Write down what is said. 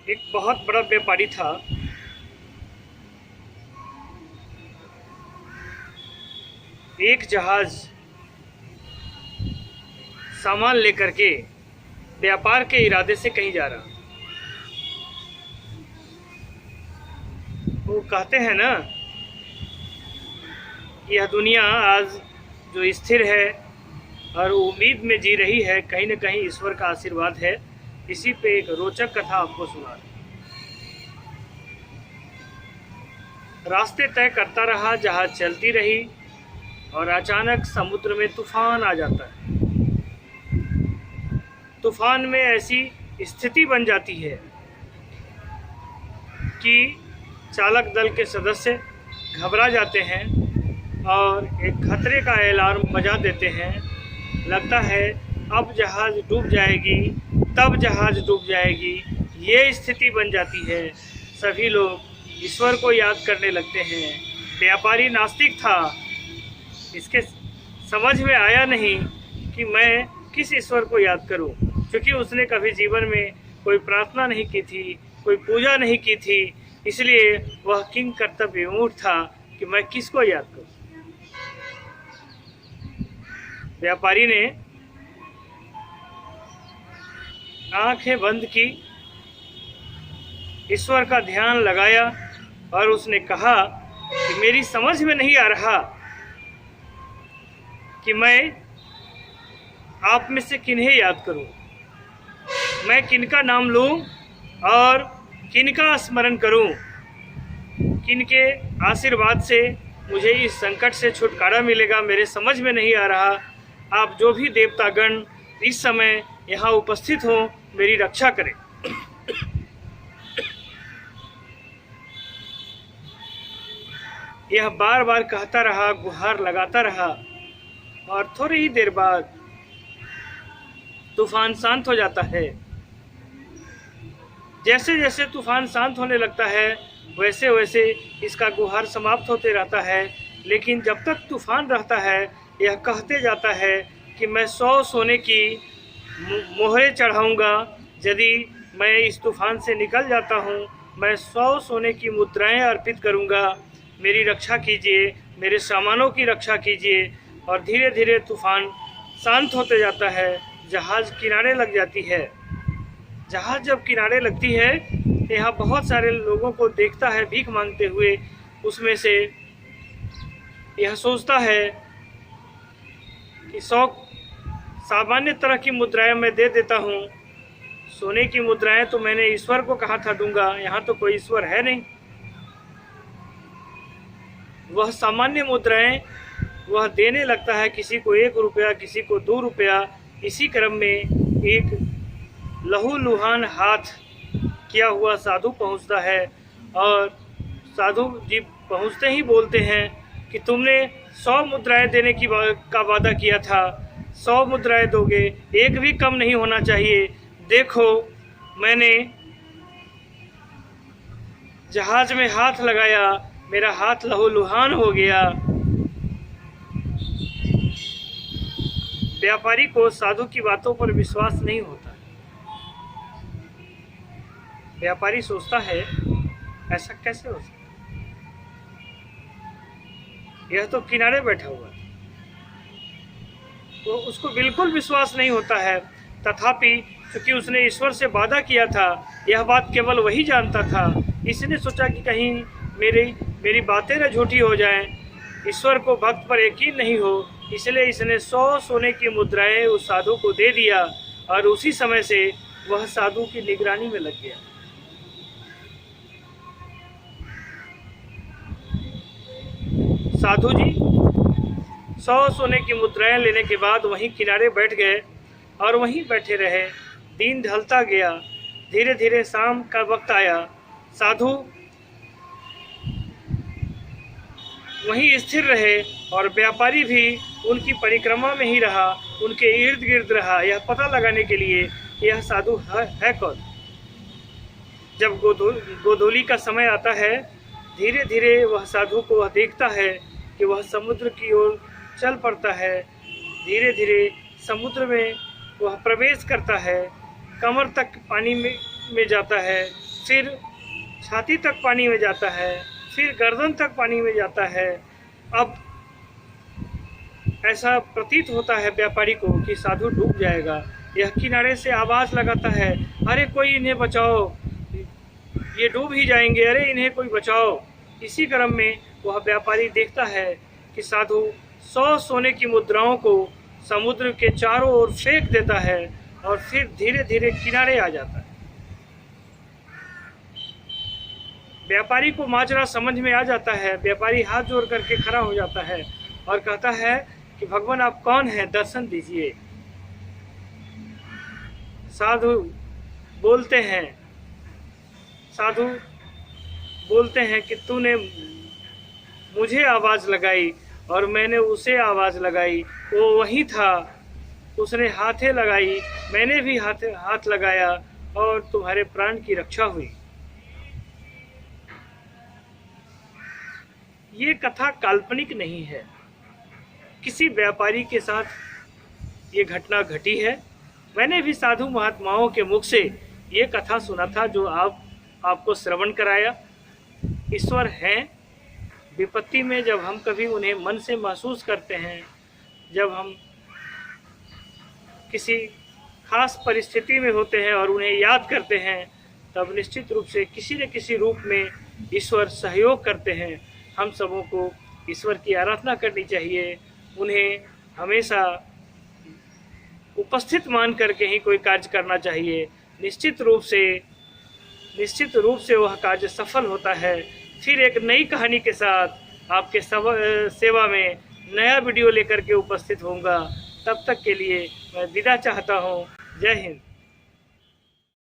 एक बहुत बड़ा व्यापारी था। एक जहाज सामान लेकर के व्यापार के इरादे से कहीं जा रहा। वो कहते हैं ना, यह दुनिया आज जो स्थिर है और उम्मीद में जी रही है, कहीं न कहीं ईश्वर का आशीर्वाद है। इसी पे एक रोचक कथा आपको सुना रहा। रास्ते तय करता रहा, जहाज चलती रही और अचानक समुद्र में तूफान आ जाता है। तूफान में ऐसी स्थिति बन जाती है कि चालक दल के सदस्य घबरा जाते हैं और एक खतरे का अलार्म बजा देते हैं। लगता है अब जहाज़ डूब जाएगी, तब जहाज़ डूब जाएगी। ये स्थिति बन जाती है। सभी लोग ईश्वर को याद करने लगते हैं। व्यापारी नास्तिक था, इसके समझ में आया नहीं कि मैं किस ईश्वर को याद करूं, क्योंकि उसने कभी जीवन में कोई प्रार्थना नहीं की थी, कोई पूजा नहीं की थी। इसलिए वह किंग कर्तव्य विमूढ़ था कि मैं किसको याद करूं। व्यापारी ने आंखें बंद की, ईश्वर का ध्यान लगाया और उसने कहा कि मेरी समझ में नहीं आ रहा कि मैं आप में से किन्हें याद करूं, मैं किनका नाम लूं और किनका स्मरण करूं, किनके आशीर्वाद से मुझे इस संकट से छुटकारा मिलेगा, मेरे समझ में नहीं आ रहा। आप जो भी देवतागण इस समय यहाँ उपस्थित हों, मेरी रक्षा करें। यह बार बार कहता रहा, गुहार लगाता रहा और थोड़ी ही देर बाद तूफान शांत हो जाता है। जैसे जैसे तूफान शांत होने लगता है, वैसे वैसे इसका गुहार समाप्त होते रहता है। लेकिन जब तक तूफान रहता है, यह कहते जाता है कि मैं 100 सोने की मोहरें चढ़ाऊंगा। यदि मैं इस तूफान से निकल जाता हूँ, मैं 100 सोने की मुद्राएं अर्पित करूंगा। मेरी रक्षा कीजिए, मेरे सामानों की रक्षा कीजिए। और धीरे धीरे तूफान शांत होते जाता है, जहाज़ किनारे लग जाती है। जहाज़ जब किनारे लगती है, यहाँ बहुत सारे लोगों को देखता है भीख मांगते हुए। उसमें से यह सोचता है कि 100 सामान्य तरह की मुद्राएं मैं दे देता हूँ, सोने की मुद्राएं तो मैंने ईश्वर को कहा था दूंगा, यहाँ तो कोई ईश्वर है नहीं। वह सामान्य मुद्राएं वह देने लगता है, किसी को 1 रुपया, किसी को 2 रुपया। इसी क्रम में एक लहूलुहान हाथ किया हुआ साधु पहुंचता है और साधु जी पहुंचते ही बोलते हैं कि तुमने 100 मुद्राएं देने का वादा किया था, 100 मुद्राएं दोगे, एक भी कम नहीं होना चाहिए। देखो, मैंने जहाज में हाथ लगाया, मेरा हाथ लहूलुहान हो गया। व्यापारी को साधु की बातों पर विश्वास नहीं होता। व्यापारी सोचता है, ऐसा कैसे हो सकता, यह तो किनारे बैठा हुआ है। तो उसको बिल्कुल विश्वास नहीं होता है। तथापि क्योंकि उसने ईश्वर से वादा किया था, यह बात केवल वही जानता था। इसने सोचा कि कहीं मेरी बातें न झूठी हो जाएं, ईश्वर को भक्त पर यकीन नहीं हो। इसलिए इसने 100 सोने की मुद्राएं उस साधु को दे दिया और उसी समय से वह साधु की निगरानी में लग गया। साधु जी 100 सोने की मुद्राएं लेने के बाद वहीं किनारे बैठ गए और वहीं बैठे रहे। दिन ढलता गया, धीरे धीरे शाम का वक्त आया। साधु वहीं स्थिर रहे और व्यापारी भी उनकी परिक्रमा में ही रहा, उनके इर्द गिर्द रहा, यह पता लगाने के लिए कि यह साधु है कौन। जब गोधूली का समय आता है, धीरे धीरे वह साधु को वह देखता है कि वह समुद्र की ओर चल पड़ता है। धीरे धीरे समुद्र में वह प्रवेश करता है, कमर तक पानी में जाता है। फिर छाती तक पानी में जाता है, फिर गर्दन तक पानी में जाता है। अब ऐसा प्रतीत होता है व्यापारी को कि साधु डूब जाएगा। यह किनारे से आवाज़ लगाता है, अरे कोई इन्हें बचाओ, ये डूब ही जाएंगे, अरे इन्हें कोई बचाओ। इसी क्रम में वह व्यापारी देखता है कि साधु 100 सोने की मुद्राओं को समुद्र के चारों ओर फेंक देता है और फिर धीरे धीरे किनारे आ जाता है। व्यापारी को माजरा समझ में आ जाता है। व्यापारी हाथ जोड़ करके खड़ा हो जाता है और कहता है कि भगवान आप कौन हैं, दर्शन दीजिए। साधु बोलते हैं कि तूने मुझे आवाज़ लगाई और मैंने उसे आवाज़ लगाई, वो वही था, उसने हाथे लगाई, मैंने भी हाथ लगाया और तुम्हारे प्राण की रक्षा हुई। ये कथा काल्पनिक नहीं है, किसी व्यापारी के साथ ये घटना घटी है। मैंने भी साधु महात्माओं के मुख से ये कथा सुना था जो आपको श्रवण कराया। ईश्वर हैं। विपत्ति में जब हम कभी उन्हें मन से महसूस करते हैं, जब हम किसी खास परिस्थिति में होते हैं और उन्हें याद करते हैं, तब निश्चित रूप से किसी न किसी रूप में ईश्वर सहयोग करते हैं। हम सबों को ईश्वर की आराधना करनी चाहिए, उन्हें हमेशा उपस्थित मान करके ही कोई कार्य करना चाहिए। निश्चित रूप से वह कार्य सफल होता है। फिर एक नई कहानी के साथ आपके सेवा में नया वीडियो लेकर के उपस्थित होऊंगा। तब तक के लिए मैं विदा चाहता हूँ। जय हिंद।